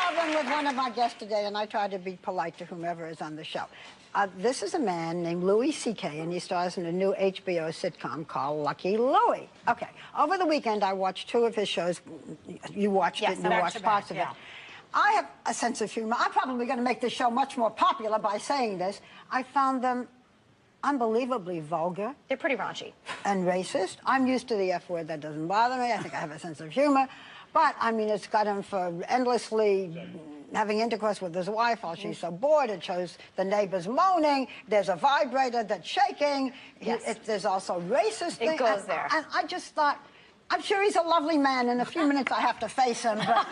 problem with one of my guests today, and I try to be polite to whomever is on the show. This is a man named Louis C.K., and he stars in a new HBO sitcom called Lucky Louie. Okay, over the weekend, I watched 2 of his shows. You watched it, and you watched parts of it. I have a sense of humor. I'm probably going to make this show much more popular by saying this. I found them unbelievably vulgar. They're pretty raunchy. And racist. I'm used to the F word. That doesn't bother me. I think I have a sense of humor. But, I mean, it's got him for endlessly having intercourse with his wife while she's so bored. It shows the neighbors moaning. There's a vibrator that's shaking. Yes. There's also racist things. It goes there. And I just thought, I'm sure he's a lovely man. In a few minutes, I have to face him. But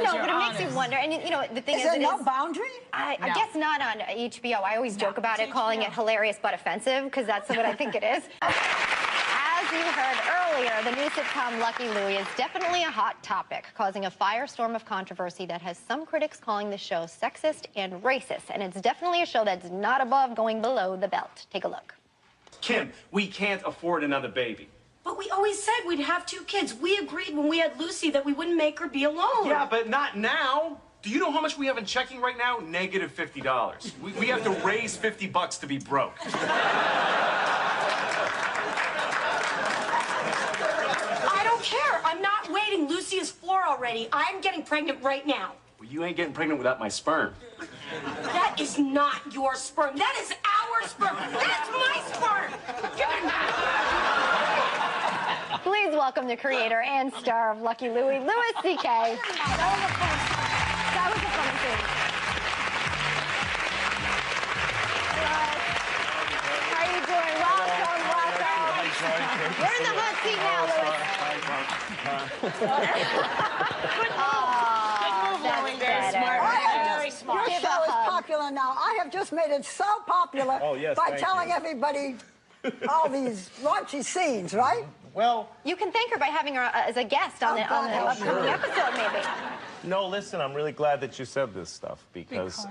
no, but it makes you wonder. And, you know, the thing is... Is there no boundary? I guess not on HBO. I always joke about it, calling it hilarious but offensive, because that's what I think it is. As you heard earlier, the new sitcom Lucky Louie is definitely a hot topic, causing a firestorm of controversy that has some critics calling the show sexist and racist. And it's definitely a show that's not above going below the belt. Take a look. Kim, we can't afford another baby. But we always said we'd have 2 kids. We agreed when we had Lucy that we wouldn't make her be alone. Yeah, but not now. Do you know how much we have in checking right now? Negative $50. We have to raise $50 to be broke. I don't care. I'm not waiting. Lucy is 4 already. I'm getting pregnant right now. Well, you ain't getting pregnant without my sperm. That is not your sperm. That is our sperm. That's my sperm. Give it back. Please welcome the creator and star of Lucky Louie, Louis C.K. That was a funny thing. How are you doing? Welcome. You're in the hot seat now, Louis. Very smart. Your show is popular now. I have just made it so popular by telling everybody all these raunchy scenes, right? Well, you can thank her by having her as a guest on the upcoming episode, maybe. No, listen, I'm really glad that you said this stuff because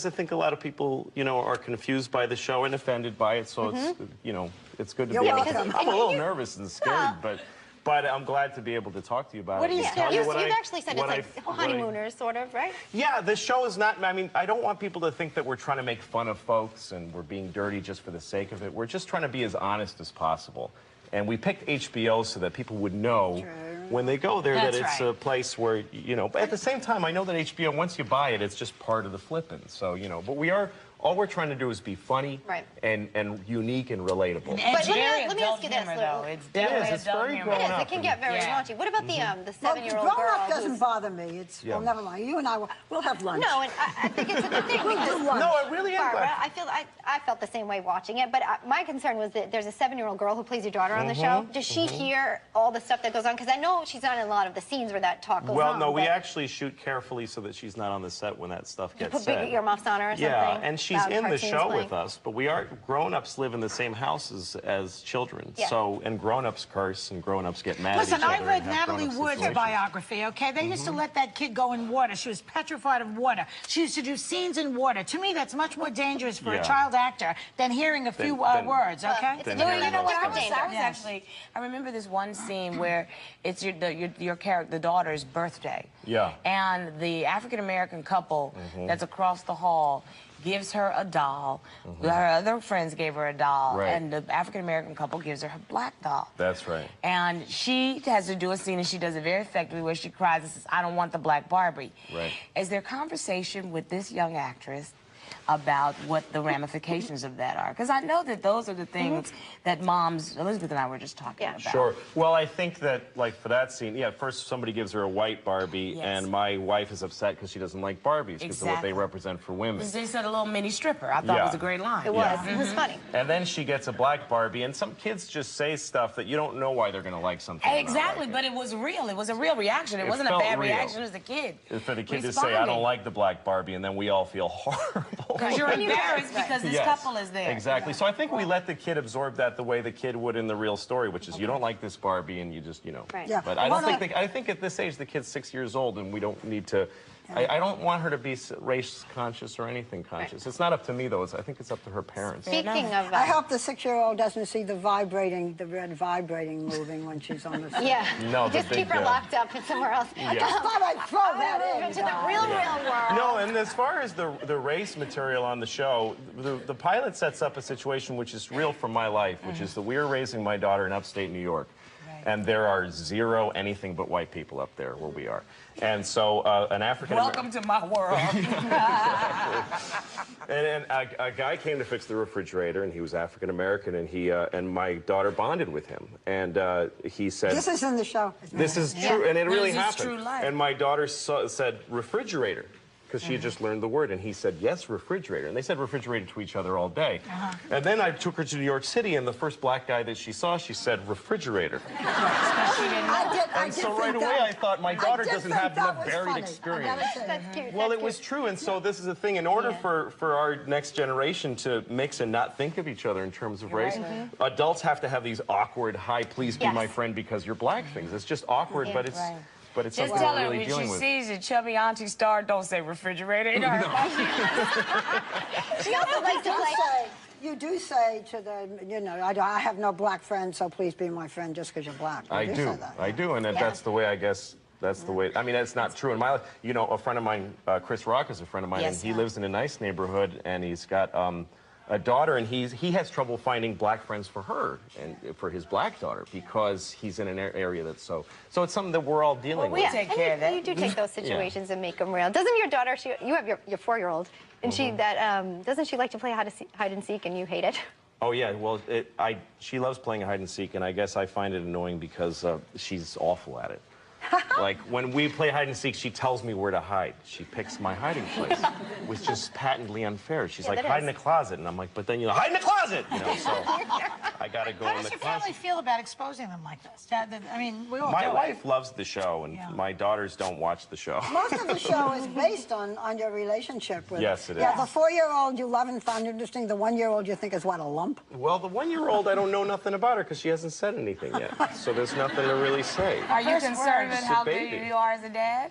I think a lot of people, you know, are confused by the show and offended by it. So it's, you know, it's good to be able to. I'm a little nervous and scared, but I'm glad to be able to talk to you about it. What do you say? You've actually said it's like honeymooners, sort of, right? Yeah, the show is not, I mean, I don't want people to think that we're trying to make fun of folks and we're being dirty just for the sake of it. We're just trying to be as honest as possible. And we picked HBO so that people would know when they go there that it's a place where, you know, but at the same time, I know that HBO, once you buy it, it's just part of the flipping. So, you know, but all we're trying to do is be funny and unique and relatable. But let me ask you this, Lou. It's very grown up. It can get very raunchy. What about the 7-year-old girl? Grown-up doesn't bother me. It's, well, never mind. You and I, we'll have lunch. No, and I think it's a good thing. We'll do lunch. No, it really is. Barbara, I felt the same way watching it, but my concern was that there's a 7-year-old girl who plays your daughter on the show. Does she hear all the stuff that goes on? Because I know she's not in a lot of the scenes where that talk goes on. Well, no, we actually shoot carefully so that she's not on the set when that stuff gets said. You put big earmuffs on her or something? Yeah, and she's in the show with us, but we are grown-ups live in the same houses as children. So, and grown-ups curse and grown-ups get mad at each other. Listen, I read Natalie Wood's biography, okay? They used to let that kid go in water. She was petrified of water. She used to do scenes in water. To me, that's much more dangerous for a child actor than hearing a few words, okay? You know what? I remember this one scene where it's your character, the daughter's birthday. Yeah. And the African-American couple that's across the hall gives her a doll. Her other friends gave her a doll. And the African-American couple gives her her black doll. That's right. And she has to do a scene, and she does it very effectively, where she cries and says, "I don't want the black Barbie." Right. Is there conversation with this young actress about what the ramifications of that are? Because I know that those are the things that moms, Elizabeth and I were just talking about. Sure. Well, I think that, like, for that scene, first somebody gives her a white Barbie, and my wife is upset because she doesn't like Barbies because of what they represent for women. They said a little mini stripper. I thought it was a great line. It was. It was funny. And then she gets a black Barbie, and some kids just say stuff that you don't know why they're going to like something. Exactly, but it was real. It was a real reaction. It wasn't a bad reaction as a kid. For the kid to say, "I don't like the black Barbie," and then we all feel horrible. Because you're embarrassed because this couple is there. Exactly. So I think we let the kid absorb that the way the kid would in the real story, which is you don't like this Barbie and you just, you know. Yeah. But I don't think, I think at this age the kid's 6 years old and we don't need to I don't want her to be race conscious or anything conscious. It's not up to me, though. I think it's up to her parents. Speaking of... I hope the 6-year-old doesn't see the red vibrating moving when she's on the set. Yeah. No, just keep her locked up somewhere else. I just thought I'd throw that into the real world. No, and as far as the race material on the show, the pilot sets up a situation which is real from my life, which is that we are raising my daughter in upstate New York. And there are zero anything but white people up there where we are. And so an African... Welcome to my world. and a guy came to fix the refrigerator, and he was African American, and and my daughter bonded with him. And he said... This is in the show. This is true, and it really happened. True life. And my daughter said refrigerator, because she had just learned the word, and he said, yes, refrigerator. And they said refrigerator to each other all day. And then I took her to New York City, and the first black guy that she saw, she said refrigerator. And so right away I thought, my daughter doesn't have enough varied experience. That's cute. Well, it was true, and so this is the thing. In order for our next generation to mix and not think of each other in terms of race, adults have to have these awkward, hi, please be my friend because you're black things. It's just awkward, but it's... But it's just something tell we're her really when dealing she with. sees a chubby auntie star, don't say refrigerator. You know, she also likes to play. You do say to them, you know, I have no black friends, so please be my friend just because you're black. I do. Say that. I do, and that's the way, I guess, that's the way. I mean, that's not true in my life. You know, a friend of mine, Chris Rock is a friend of mine, and he lives in a nice neighborhood, and he's got a daughter, and he has trouble finding black friends for her and for his black daughter because he's in an area that's so it's something that we're all dealing with. take care of that. You do take those situations and make them real. Doesn't your daughter? You have your 4-year-old, and she doesn't she like to play hide and seek, and you hate it? Oh yeah, well, she loves playing hide and seek, and I guess I find it annoying because she's awful at it. Like, when we play hide and seek, she tells me where to hide. She picks my hiding place, which is patently unfair. She's like, hide in the closet. And I'm like, but then, hide in the closet! You know, so I gotta go in the closet. How does your family feel about exposing them like this? I mean, we all My do wife loves the show, and my daughters don't watch the show. Most of the show is based on your relationship with... Yes, it is. Yeah, the 4-year-old you love and find interesting. The 1-year-old you think is, what, a lump? Well, the 1-year-old, I don't know nothing about her because she hasn't said anything yet. So there's nothing to really say. Are you concerned with how good you are as a dad?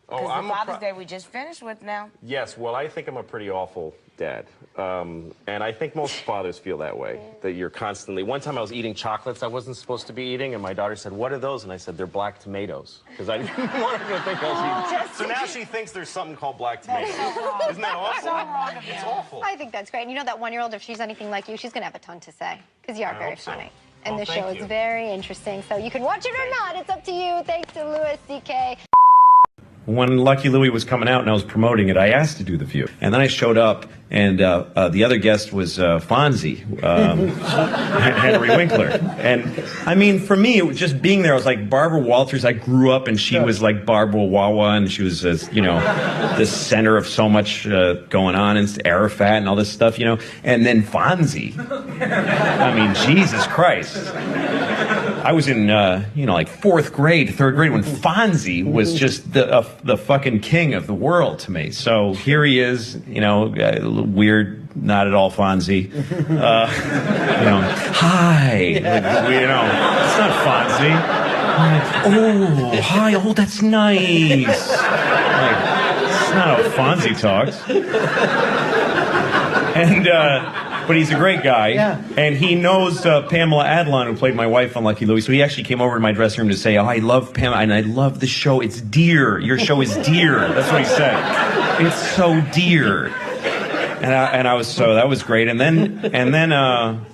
Oh, Because the Father's Day we just finished with now. Yes, well, I think I'm a pretty awful dad. And I think most fathers feel that way, that you're constantly... One time I was eating chocolates I wasn't supposed to be eating, and my daughter said, what are those? And I said, they're black tomatoes. Because I didn't want her to think I was eating... So now she thinks there's something called black tomatoes. Isn't that awful? So wrong of you. It's awful. I think that's great. And you know that 1-year-old, if she's anything like you, she's going to have a ton to say. Because you are very funny. And the show is very interesting. So you can watch it or not. It's up to you. Thanks to Louis C.K. When Lucky Louie was coming out and I was promoting it, I asked to do The View. And then I showed up, and the other guest was Fonzie, Henry Winkler. And, I mean, for me, it was just being there. I was like Barbara Walters. I grew up, and she was like Barbara Wawa, and she was, the center of so much going on, and Arafat and all this stuff, And then Fonzie. I mean, Jesus Christ. I was in, like 4th grade, 3rd grade when Fonzie was just the fucking king of the world to me. So here he is, weird, not at all Fonzie. Hi. It's not Fonzie. Oh, hi. Oh, that's nice. It's not how Fonzie talks. And, but he's a great guy, and he knows Pamela Adlon, who played my wife on Lucky Louie, so he actually came over to my dressing room to say, oh, I love Pamela, and I love the show. It's dear. Your show is dear. That's what he said. It's so dear. And I was, so that was great. And then I'm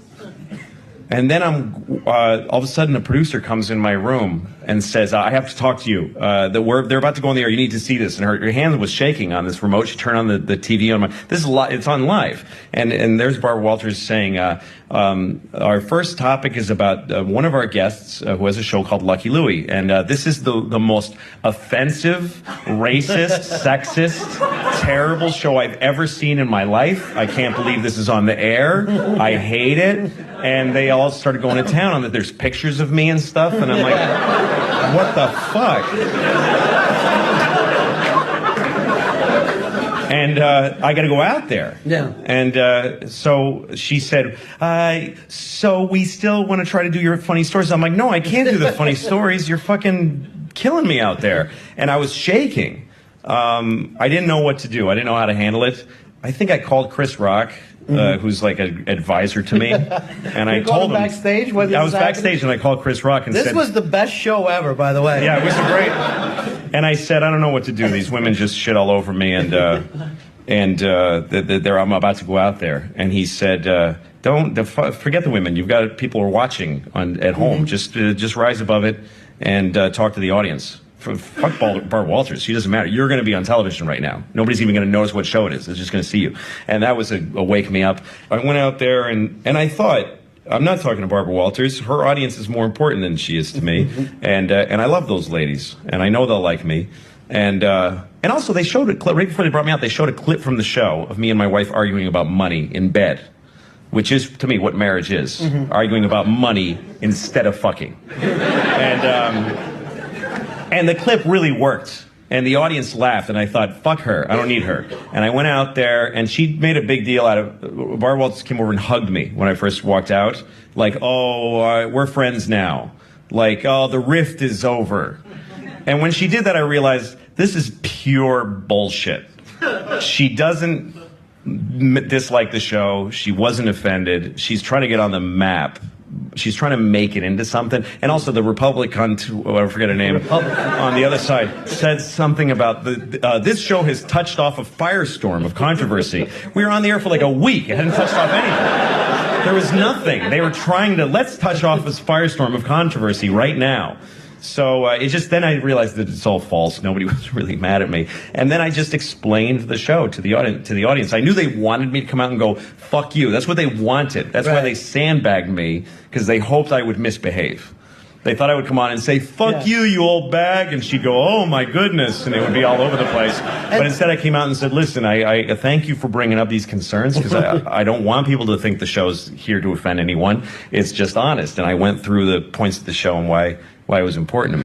all of a sudden a producer comes in my room and says, I have to talk to you. They're about to go on the air. You need to see this. And her hand was shaking on this remote. She turned on the TV on this is it's on live. And there's Barbara Walters saying, our first topic is about one of our guests who has a show called Lucky Louie. And this is the most offensive, racist, sexist, terrible show I've ever seen in my life. I can't believe this is on the air. I hate it. And they all started going to town on it. There's pictures of me and stuff. And I'm like, what the fuck? And I got to go out there. Yeah. And so she said, so we still want to try to do your funny stories. I'm like, no, I can't do the funny stories. You're fucking killing me out there. And I was shaking. I didn't know what to do. I didn't know how to handle it. I think I called Chris Rock, who's like an advisor to me, and I told him backstage. I was backstage, and I called Chris Rock and said, "This was the best show ever, by the way." Yeah, it was great. And I said, I don't know what to do. These women just shit all over me, and I'm about to go out there. And he said, forget the women. You've got people who are watching at home. Just rise above it and talk to the audience. Fuck Barbara Walters. She doesn't matter. You're going to be on television right now. Nobody's even going to notice what show it is. They're just going to see you. And that was a wake me up. I went out there and I thought, I'm not talking to Barbara Walters. Her audience is more important than she is to me. And I love those ladies. And I know they'll like me. And also they showed a clip, right before they brought me out, they showed a clip from the show of me and my wife arguing about money in bed. Which is, to me, what marriage is. Arguing about money instead of fucking. And the clip really worked. And the audience laughed, and I thought, fuck her, I don't need her. And I went out there, and she made a big deal out of, Barbara Walters came over and hugged me when I first walked out. Like, oh, we're friends now. Like, oh, the rift is over. And when she did that, I realized, this is pure bullshit. She doesn't dislike the show. She wasn't offended. She's trying to get on the map. She's trying to make it into something. And also the Republican, I forget her name, on the other side, said something about this show has touched off a firestorm of controversy. We were on the air for like a week. It hadn't touched off anything. There was nothing. They were trying to, let's touch off this firestorm of controversy right now. So then I realized that it's all false. Nobody was really mad at me. And then I just explained the show to the audience. I knew they wanted me to come out and go, fuck you. That's what they wanted. That's why they sandbagged me, because they hoped I would misbehave. They thought I would come on and say, fuck you, you old bag. And she'd go, oh, my goodness. And it would be all over the place. But instead I came out and said, listen, I thank you for bringing up these concerns, because I don't want people to think the show's here to offend anyone. It's just honest. And I went through the points of the show and why it was important to me.